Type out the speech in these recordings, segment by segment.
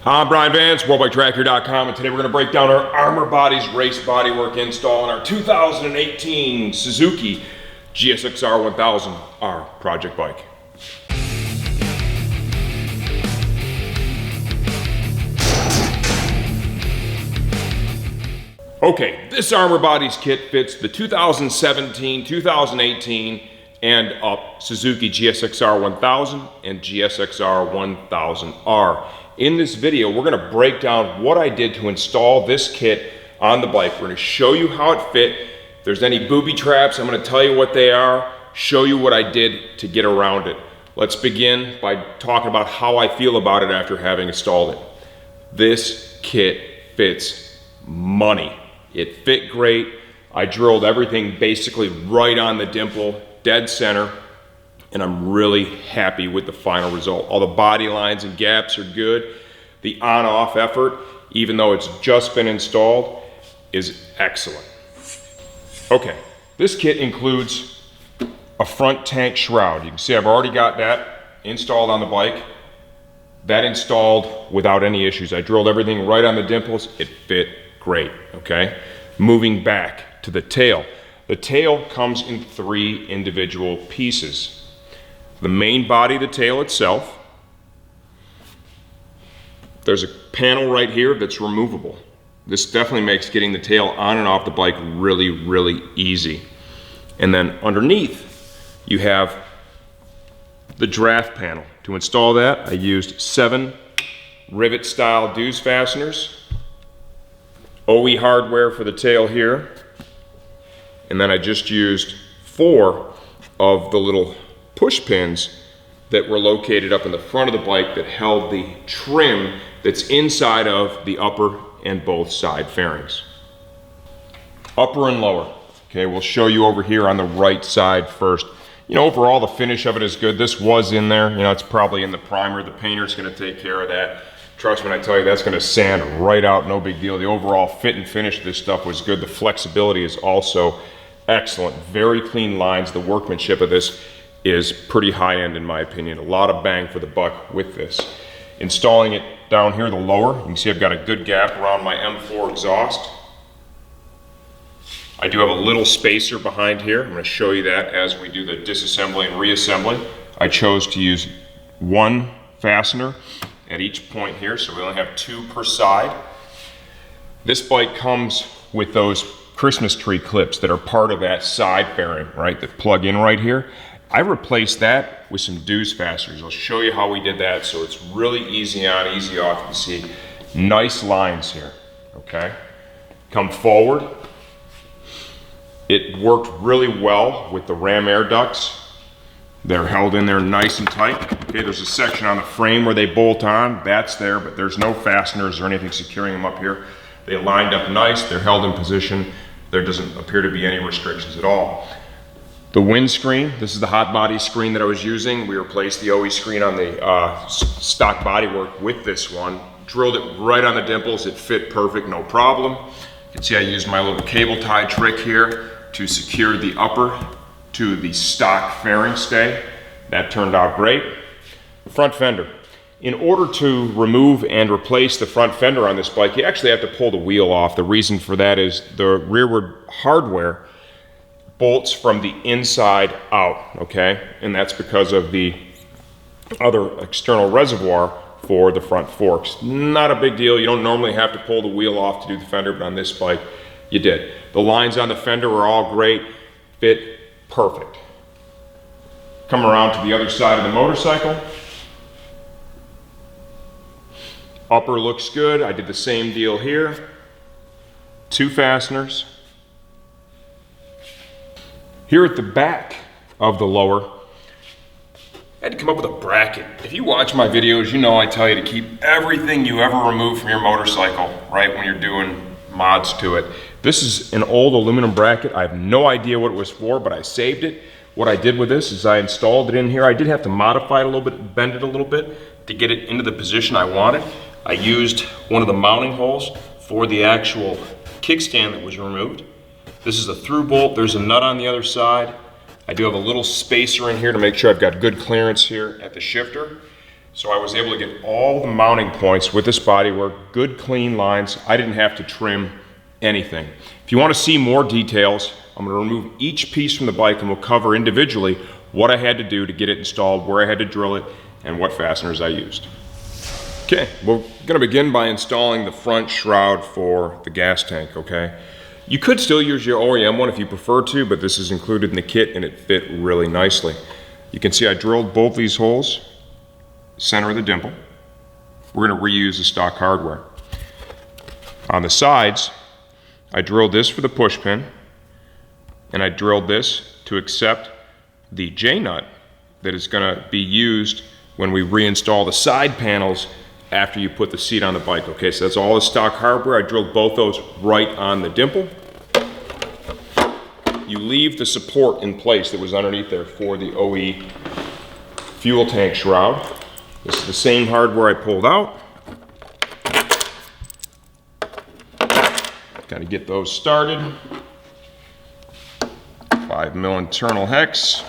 I'm Brian Vance, WorldBikeTracker.com, and today we're going to break down our Armour Bodies race bodywork install on our 2018 Suzuki GSX-R1000, our project bike. Okay, this Armour Bodies kit fits the 2017, 2018, and up Suzuki GSX-R1000 and GSX-R1000R. In this video, we're going to break down what I did to install this kit on the bike. We're going to show you how it fit. If there's any booby traps, I'm going to tell you what they are, show you what I did to get around it. Let's begin by talking about how I feel about it after having installed it. This kit fits money. It fit great. I drilled everything basically right on the dimple, dead center, and I'm really happy with the final result. All the body lines and gaps are good. The on-off effort, even though it's just been installed, is excellent. Okay, this kit includes a front tank shroud. You can see I've already got that installed on the bike. That installed without any issues. I drilled everything right on the dimples. It fit great, okay? Moving back to the tail. The tail comes in 3 individual pieces. The main body of the tail itself. There's a panel right here that's removable. This definitely makes getting the tail on and off the bike really, really easy. And then underneath, you have the draft panel. To install that, I used 7 Rivet style Deuce fasteners, OE hardware for the tail here, and then I just used 4 of the little push pins that were located up in the front of the bike that held the trim that's inside of the upper and both side fairings. Upper and lower. Okay, we'll show you over here on the right side first. You know, overall the finish of it is good. This was in there, you know, it's probably in the primer. The painter's gonna take care of that. Trust me when I tell you that's gonna sand right out, no big deal. The overall fit and finish of this stuff was good. The flexibility is also excellent. Very clean lines. The workmanship of this is pretty high end in my opinion. A lot of bang for the buck with this. Installing it down here, the lower, you can see I've got a good gap around my M4 exhaust. I do have a little spacer behind here. I'm going to show you that as we do the disassembly and reassembly. I chose to use 1 fastener at each point here, so we only have 2 per side. This bike comes with those Christmas tree clips that are part of that side fairing, right, that plug in right here. I replaced that with some Deuce fasteners. I'll show you how we did that so it's really easy on, easy off. You can see nice lines here, okay? Come forward. It worked really well with the ram air ducts. They're held in there nice and tight. Okay, there's a section on the frame where they bolt on. That's there, but there's no fasteners or anything securing them up here. They lined up nice. They're held in position. There doesn't appear to be any restrictions at all. The windscreen, this is the hot body screen that I was using. We replaced the OE screen on the stock bodywork with this one. Drilled it right on the dimples. It fit perfect, no problem. You can see I used my little cable tie trick here to secure the upper to the stock fairing stay. That turned out great. Front fender. In order to remove and replace the front fender on this bike, you actually have to pull the wheel off. The reason for that is the rearward hardware bolts from the inside out, okay? And that's because of the other external reservoir for the front forks. Not a big deal. You don't normally have to pull the wheel off to do the fender, but on this bike, you did. The lines on the fender were all great, fit perfect. Come around to the other side of the motorcycle. Upper looks good. I did the same deal here. 2 fasteners. Here at the back of the lower, I had to come up with a bracket. If you watch my videos, you know I tell you to keep everything you ever remove from your motorcycle, right, when you're doing mods to it. This is an old aluminum bracket. I have no idea what it was for, but I saved it. What I did with this is I installed it in here. I did have to modify it a little bit, bend it a little bit to get it into the position I wanted. I used one of the mounting holes for the actual kickstand that was removed. This is a through bolt. There's a nut on the other side. I do have a little spacer in here to make sure I've got good clearance here at the shifter. So I was able to get all the mounting points with this bodywork, good clean lines. I didn't have to trim anything. If you want to see more details, I'm going to remove each piece from the bike and we'll cover individually what I had to do to get it installed, where I had to drill it, and what fasteners I used. Okay, we're going to begin by installing the front shroud for the gas tank, okay? You could still use your OEM one if you prefer to, but this is included in the kit and it fit really nicely. You can see I drilled both these holes, center of the dimple. We're going to reuse the stock hardware. On the sides, I drilled this for the push pin, and I drilled this to accept the J-nut that is going to be used when we reinstall the side panels after you put the seat on the bike. Okay, so that's all the stock hardware. I drilled both those right on the dimple. You leave the support in place that was underneath there for the OE fuel tank shroud. This is the same hardware I pulled out. Got to get those started. 5mm internal hex.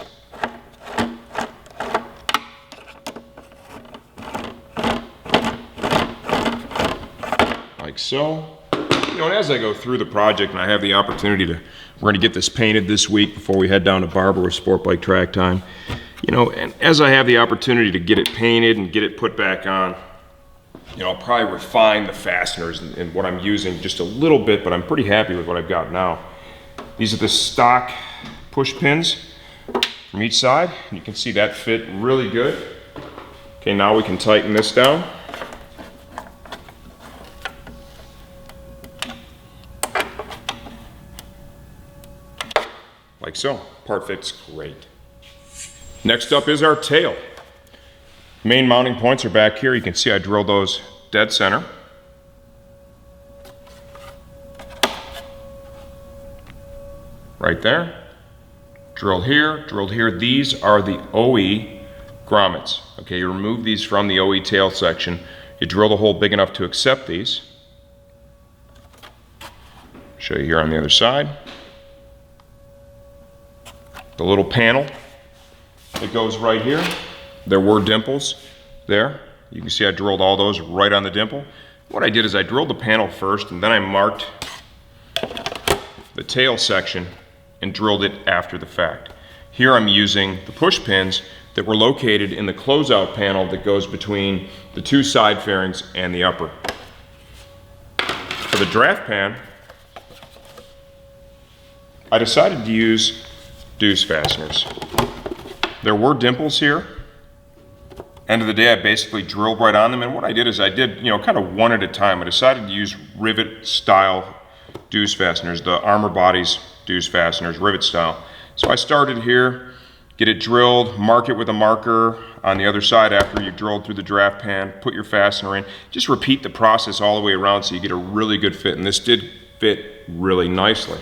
Like so. You know, and as I go through the project and I have the opportunity to, we're going to get this painted this week before we head down to Barber with Sportbike track time. You know, and as I have the opportunity to get it painted and get it put back on, you know, I'll probably refine the fasteners and what I'm using just a little bit, but I'm pretty happy with what I've got now. These are the stock push pins from each side. You can see that fit really good. Okay, now we can tighten this down. Like so. Part fits great. Next up is our tail. Main mounting points are back here. You can see I drilled those dead center. Right there. Drilled here, drilled here. These are the OE grommets. Okay, you remove these from the OE tail section. You drill the hole big enough to accept these. Show you here on the other side. The little panel that goes right here. There were dimples there. You can see I drilled all those right on the dimple. What I did is I drilled the panel first and then I marked the tail section and drilled it after the fact. Here I'm using the push pins that were located in the closeout panel that goes between the two side fairings and the upper. For the draft pan, I decided to use deuce fasteners. There were dimples here. End of the day, I basically drilled right on them, and what I did is I did, you know, kind of one at a time. I decided to use Rivet style deuce fasteners, the Armour Bodies deuce fasteners, Rivet style. So I started here, get it drilled, mark it with a marker on the other side after you've drilled through the draft pan, put your fastener in. Just repeat the process all the way around so you get a really good fit, and this did fit really nicely.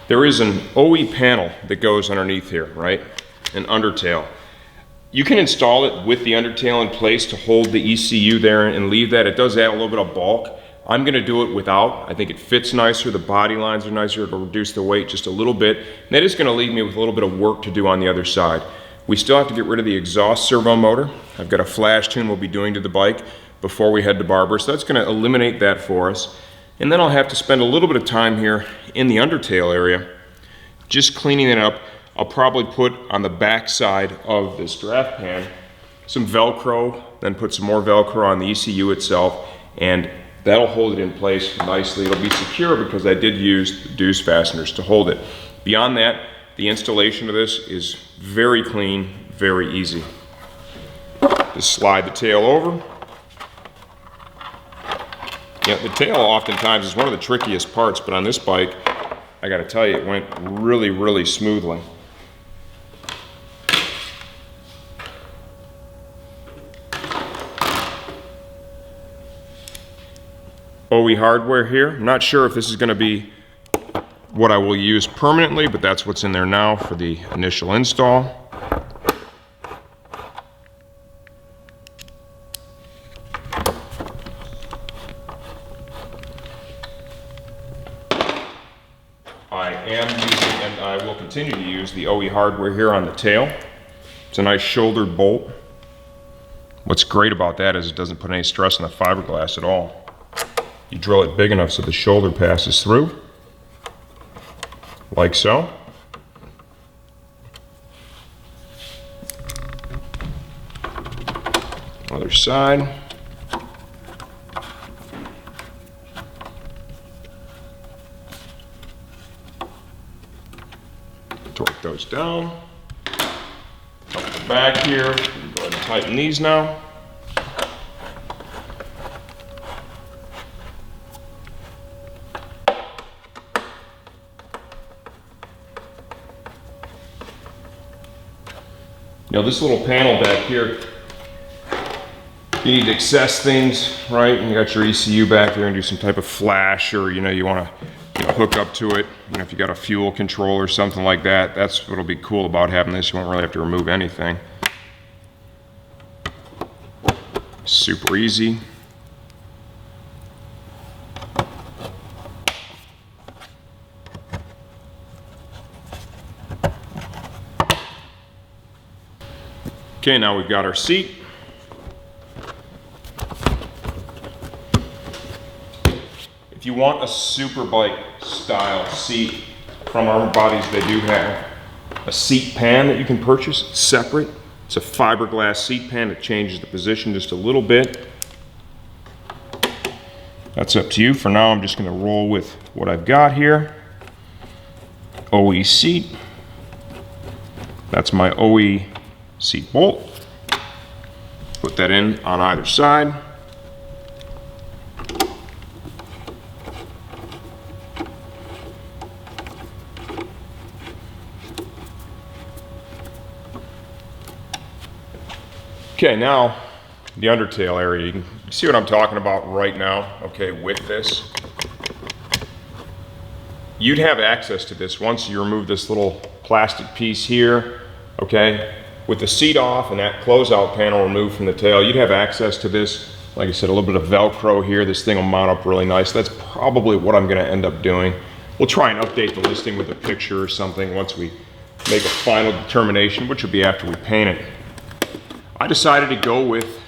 There is an OE panel that goes underneath here, right? An undertail. You can install it with the undertail in place to hold the ECU there and leave that. It does add a little bit of bulk. I'm gonna do it without. I think it fits nicer, the body lines are nicer, it'll reduce the weight just a little bit. And that is gonna leave me with a little bit of work to do on the other side. We still have to get rid of the exhaust servo motor. I've got a flash tune we'll be doing to the bike before we head to Barber, so that's gonna eliminate that for us. And then I'll have to spend a little bit of time here in the undertail area, just cleaning it up. I'll probably put on the back side of this draft pan some Velcro, then put some more Velcro on the ECU itself, and that'll hold it in place nicely. It'll be secure because I did use the deuce fasteners to hold it. Beyond that, the installation of this is very clean, very easy. Just slide the tail over. Yeah, the tail oftentimes is one of the trickiest parts, but on this bike, I gotta tell you, it went really, really smoothly. OE hardware here. I'm not sure if this is gonna be what I will use permanently, but that's what's in there now for the initial install. I am using, and I will continue to use, the OE hardware here on the tail. It's a nice shouldered bolt. What's great about that is it doesn't put any stress on the fiberglass at all. You drill it big enough so the shoulder passes through, like so. Other side. Torque those down. Up the back here. Go ahead and tighten these now. You know, this little panel back here, you need to access things, right? And you got your ECU back there and do some type of flash, or you want to hook up to it. If you got a fuel control or something like that, that's what'll be cool about having this. You won't really have to remove anything. Super easy. Okay, now we've got our seat. If you want a Superbike style seat from Armour Bodies, they do have a seat pan that you can purchase. It's separate. It's a fiberglass seat pan. It changes the position just a little bit. That's up to you. For now, I'm just going to roll with what I've got here. OE seat. That's my OE seat bolt. Put that in on either side. Okay, now the undertail area. You can see what I'm talking about right now, okay, with this. You'd have access to this once you remove this little plastic piece here, okay? With the seat off and that closeout panel removed from the tail, you'd have access to this. Like I said, a little bit of Velcro here. This thing will mount up really nice. That's probably what I'm gonna end up doing. We'll try and update the listing with a picture or something once we make a final determination, which will be after we paint it. I decided to go with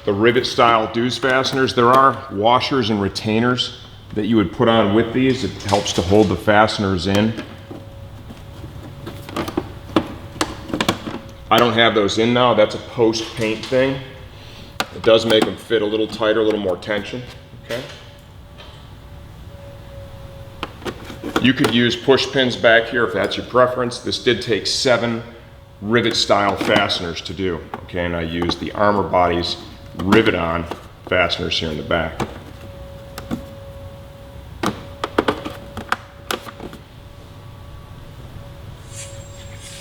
the Rivet style deuce fasteners. There are washers and retainers that you would put on with these. It helps to hold the fasteners in. I don't have those in now. That's a post-paint thing. It does make them fit a little tighter, a little more tension, okay? You could use push pins back here if that's your preference. This did take 7 Rivet style fasteners to do, okay? And I used the Armour Bodies Rivet-on fasteners here in the back.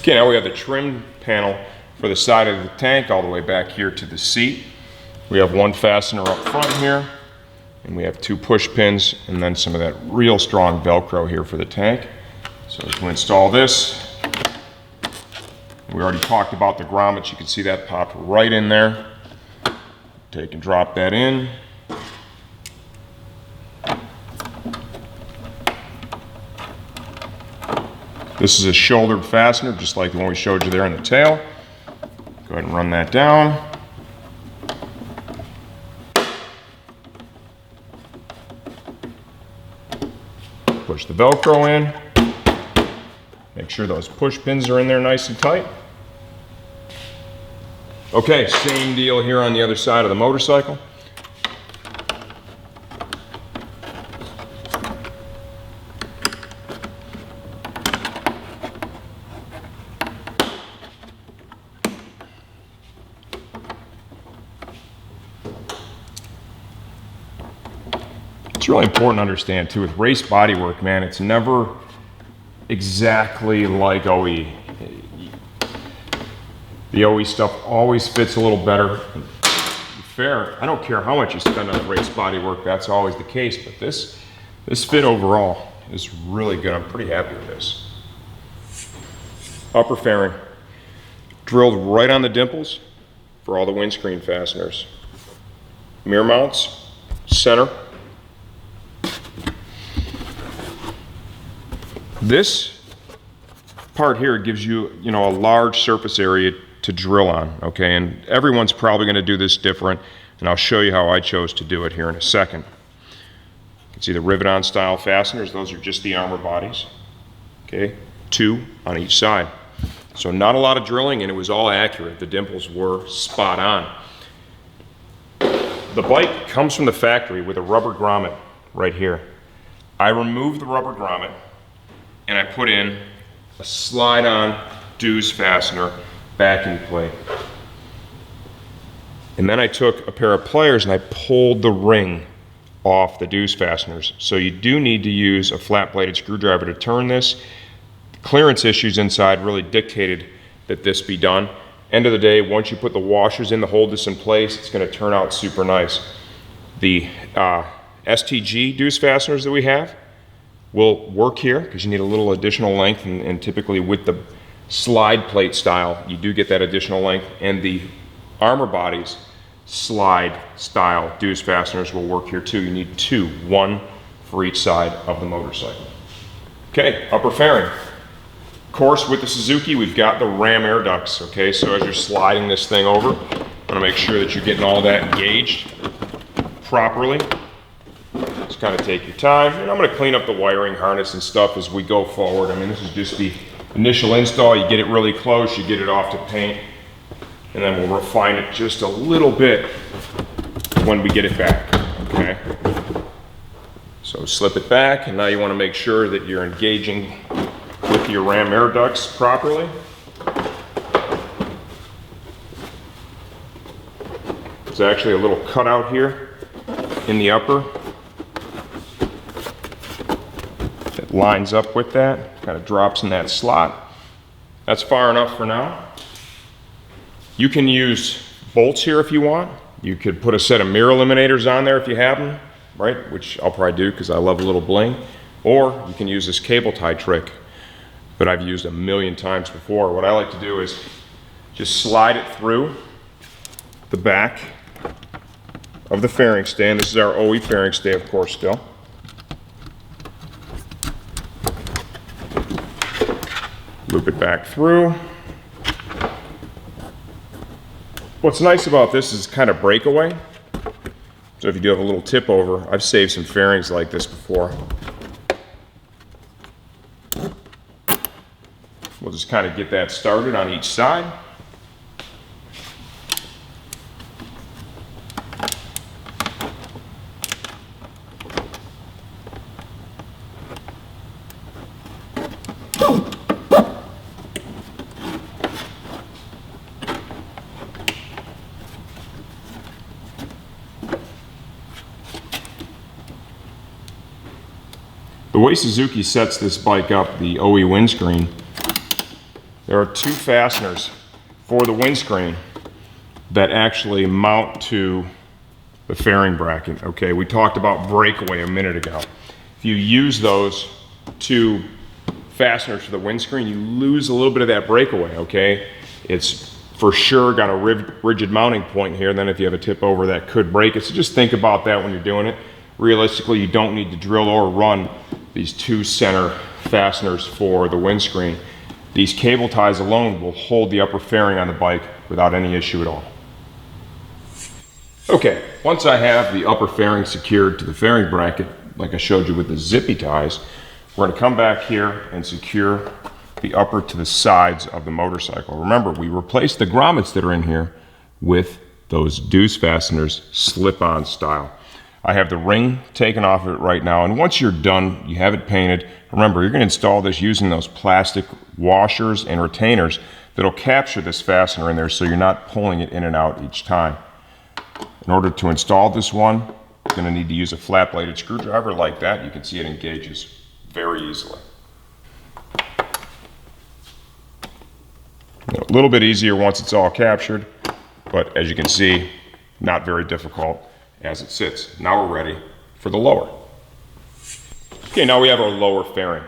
Okay, now we have the trim panel for the side of the tank all the way back here to the seat. We have one fastener up front here, and we have 2 push pins, and then some of that real strong Velcro here for the tank. So as we install this, we already talked about the grommets. You can see that popped right in there. Take and drop that in. This is a shouldered fastener, just like the one we showed you there in the tail. Go ahead and run that down. Push the Velcro in. Make sure those push pins are in there nice and tight. Okay, same deal here on the other side of the motorcycle. It's really important to understand too, with race bodywork, man, it's never exactly like OE. The OE stuff always fits a little better. Fair, I don't care how much you spend on the race bodywork, that's always the case, but this fit overall is really good. I'm pretty happy with this. Upper fairing, drilled right on the dimples for all the windscreen fasteners. Mirror mounts, center. This part here gives you, a large surface area to drill on, okay? And everyone's probably gonna do this different, and I'll show you how I chose to do it here in a second. You can see the rivet-on style fasteners. Those are just the Armour Bodies, okay? 2 on each side. So not a lot of drilling, and it was all accurate. The dimples were spot on. The bike comes from the factory with a rubber grommet right here. I removed the rubber grommet and I put in a slide-on deuce fastener backing plate. And then I took a pair of pliers and I pulled the ring off the deuce fasteners. So you do need to use a flat-bladed screwdriver to turn this. Clearance issues inside really dictated that this be done. End of the day, once you put the washers in to hold this in place, it's going to turn out super nice. The STG deuce fasteners that we have will work here because you need a little additional length, and typically with the slide plate style, you do get that additional length, and the Armour Bodies slide style deuce fasteners will work here too. You need 2, 1 for each side of the motorcycle. Okay, upper fairing. Of course, with the Suzuki, we've got the ram air ducts, okay? So as you're sliding this thing over, you want to make sure that you're getting all that engaged properly. Just kind of take your time. And I'm going to clean up the wiring harness and stuff as we go forward. I mean, this is just the initial install. You get it really close, you get it off to paint, and then we'll refine it just a little bit when we get it back, okay? So slip it back, and now you want to make sure that you're engaging with your ram air ducts properly. There's actually a little cutout here in the upper that lines up with that, kind of drops in that slot. That's far enough for now. You can use bolts here if you want. You could put a set of mirror eliminators on there if you have them, right? Which I'll probably do because I love a little bling. Or you can use this cable tie trick that I've used a million times before. What I like to do is just slide it through the back of the fairing stay. This is our OE fairing stay, of course, still. Loop it back through. What's nice about this is kind of breakaway. So if you do have a little tip over, I've saved some fairings like this before. We'll just kind of get that started on each side. The way Suzuki sets this bike up, the OE windscreen, there are 2 fasteners for the windscreen that actually mount to the fairing bracket. Okay, we talked about breakaway a minute ago. If you use those 2 fasteners for the windscreen, you lose a little bit of that breakaway, okay? It's for sure got a rigid mounting point here. Then if you have a tip over, that could break it. So just think about that when you're doing it. Realistically, you don't need to drill or run these 2 center fasteners for the windscreen. These cable ties alone will hold the upper fairing on the bike without any issue at all. Okay, once I have the upper fairing secured to the fairing bracket, like I showed you with the zippy ties, we're going to come back here and secure the upper to the sides of the motorcycle. Remember, we replaced the grommets that are in here with those deuce fasteners, slip-on style. I have the ring taken off of it right now, and once you're done, you have it painted. Remember, you're going to install this using those plastic washers and retainers that'll capture this fastener in there so you're not pulling it in and out each time. In order to install this one, you're going to need to use a flat-bladed screwdriver like that. You can see it engages very easily. A little bit easier once it's all captured, but as you can see, not very difficult as it sits. Now we're ready for the lower. Okay, now we have our lower fairing.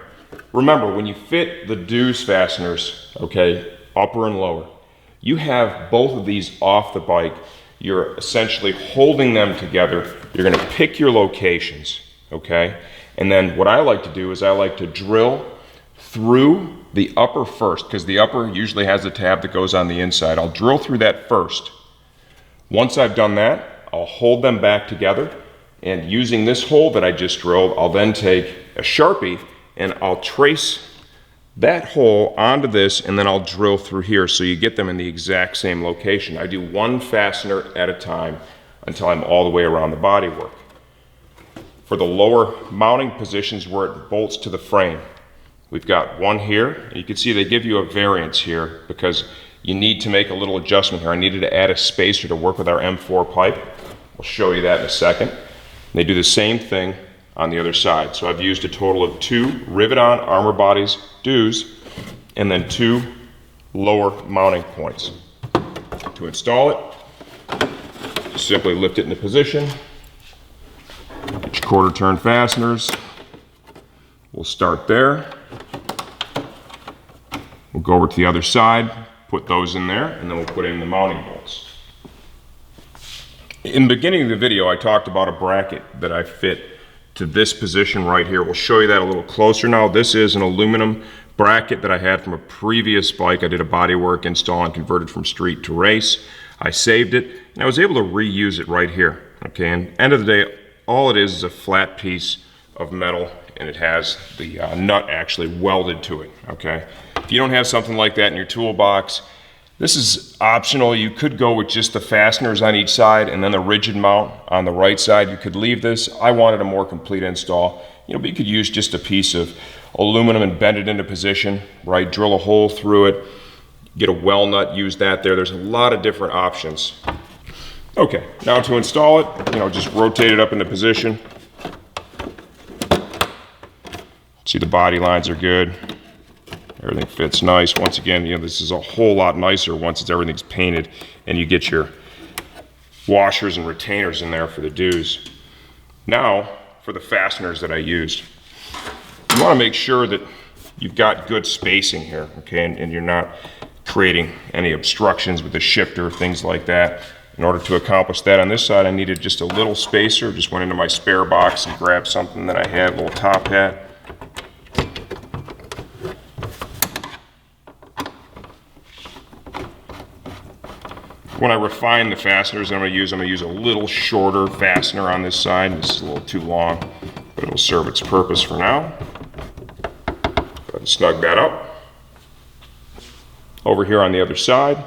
Remember, when you fit the deuce fasteners, okay, upper and lower, you have both of these off the bike. You're essentially holding them together. You're going to pick your locations, okay? And then what I like to do is I like to drill through the upper first, because the upper usually has a tab that goes on the inside. I'll drill through that first. Once I've done that, I'll hold them back together, and using this hole that I just drilled, I'll then take a Sharpie and I'll trace that hole onto this, and then I'll drill through here so you get them in the exact same location. I do one fastener at a time until I'm all the way around the bodywork. For the lower mounting positions where it bolts to the frame, we've got one here. You can see they give you a variance here because you need to make a little adjustment here. I needed to add a spacer to work with our M4 pipe. I'll show you that in a second. They do the same thing on the other side. So I've used a total of 2 Rivet-on Armour Bodies dues and then 2 lower mounting points. To install it, just simply lift it into position. Get your quarter turn fasteners. We'll start there. We'll go over to the other side, put those in there, and then we'll put in the mounting bolts. In the beginning of the video, I talked about a bracket that I fit to this position right here. We'll show you that a little closer now. This is an aluminum bracket that I had from a previous bike. I did a bodywork install and converted from street to race. I saved it, and I was able to reuse it right here. Okay, and end of the day, all it is a flat piece of metal, and it has the nut actually welded to it. Okay, if you don't have something like that in your toolbox, this is optional. You could go with just the fasteners on each side and then the rigid mount on the right side. You could leave this. I wanted a more complete install. But you could use just a piece of aluminum and bend it into position, right? Drill a hole through it, get a well nut, use that there. There's a lot of different options. Okay, now to install it, just rotate it up into position. See, the body lines are good. Everything fits nice. Once again, this is a whole lot nicer once everything's painted and you get your washers and retainers in there for the dues. Now, for the fasteners that I used. You want to make sure that you've got good spacing here, okay, and you're not creating any obstructions with the shifter, things like that. In order to accomplish that on this side, I needed just a little spacer. Just went into my spare box and grabbed something that I had, a little top hat. When I refine the fasteners I'm going to use a little shorter fastener on this side. This is a little too long, but it'll serve its purpose for now. Go ahead and snug that up. Over here on the other side,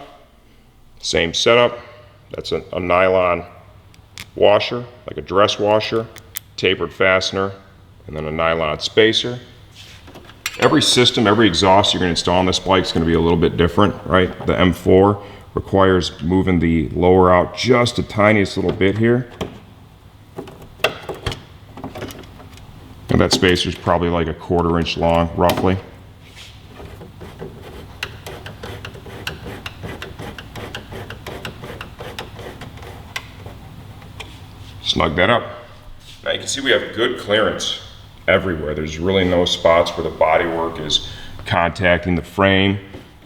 same setup. That's a nylon washer, like a dress washer, tapered fastener, and then a nylon spacer. Every system, every exhaust you're going to install on this bike is going to be a little bit different, right? The M4 requires moving the lower out just the tiniest little bit here. And that spacer is probably like a 1/4 inch long, roughly. Snug that up. Now you can see we have good clearance everywhere. There's really no spots where the bodywork is contacting the frame.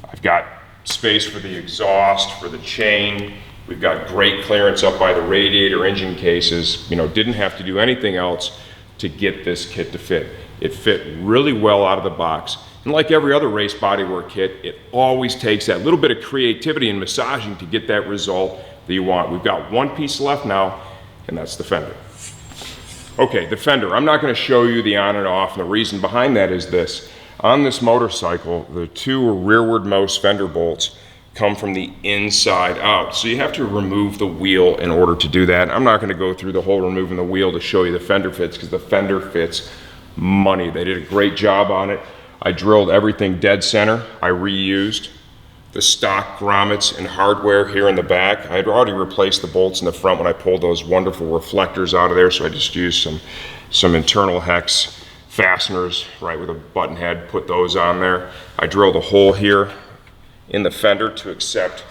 I've got space for the exhaust, for the chain. We've got great clearance up by the radiator engine cases. Didn't have to do anything else to get this kit to fit. It fit really well out of the box. And like every other race bodywork kit, it always takes that little bit of creativity and massaging to get that result that you want. We've got one piece left now, and that's the fender. Okay, the fender. I'm not going to show you the on and off, and the reason behind that is this. On this motorcycle, the 2 rearward most fender bolts come from the inside out. So you have to remove the wheel in order to do that. I'm not going to go through the whole removing the wheel to show you the fender fits, because the fender fits money. They did a great job on it. I drilled everything dead center. I reused the stock grommets and hardware here in the back. I had already replaced the bolts in the front when I pulled those wonderful reflectors out of there, so I just used some internal hex fasteners, right, with a button head, put those on there. I drilled a hole here in the fender to accept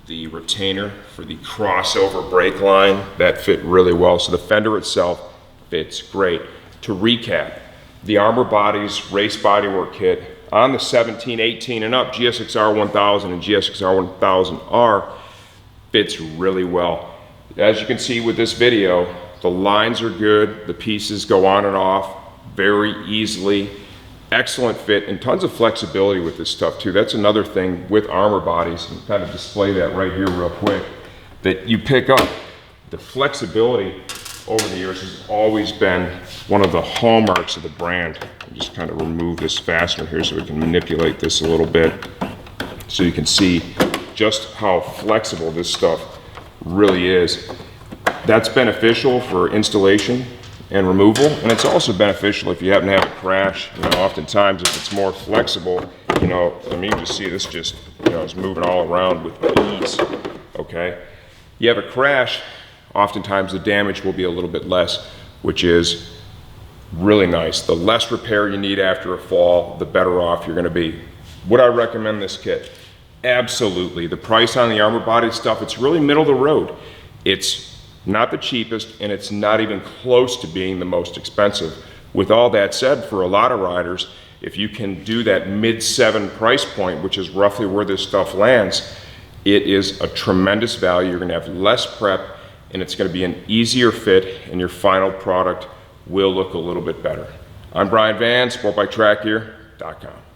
the retainer for the crossover brake line. That fit really well, so the fender itself fits great. To recap, the Armour Bodies race bodywork kit on the 17, 18 and up GSX-R1000 and GSX-R1000R fits really well. As you can see with this video, the lines are good, the pieces go on and off very easily. excellent fit and tons of flexibility with this stuff too. That's another thing with Armour Bodies, and kind of display that right here real quick, that you pick up. The flexibility over the years has always been one of the hallmarks of the brand. I'll just kind of remove this fastener here so we can manipulate this a little bit so you can see just how flexible this stuff really is. That's beneficial for installation and removal, and it's also beneficial if you happen to have a crash. You know, oftentimes if it's more flexible, you know, I mean, you just see this just, you know, is moving all around with ease, okay? You have a crash, oftentimes the damage will be a little bit less, which is really nice. The less repair you need after a fall, the better off you're gonna be. Would I recommend this kit? Absolutely. The price on the Armour Body stuff, it's really middle of the road. It's not the cheapest, and it's not even close to being the most expensive. With all that said, for a lot of riders, if you can do that mid-7 price point, which is roughly where this stuff lands, it is a tremendous value. You're gonna have less prep, and it's gonna be an easier fit, and your final product will look a little bit better. I'm Brian Van, SportbikeTrackGear.com.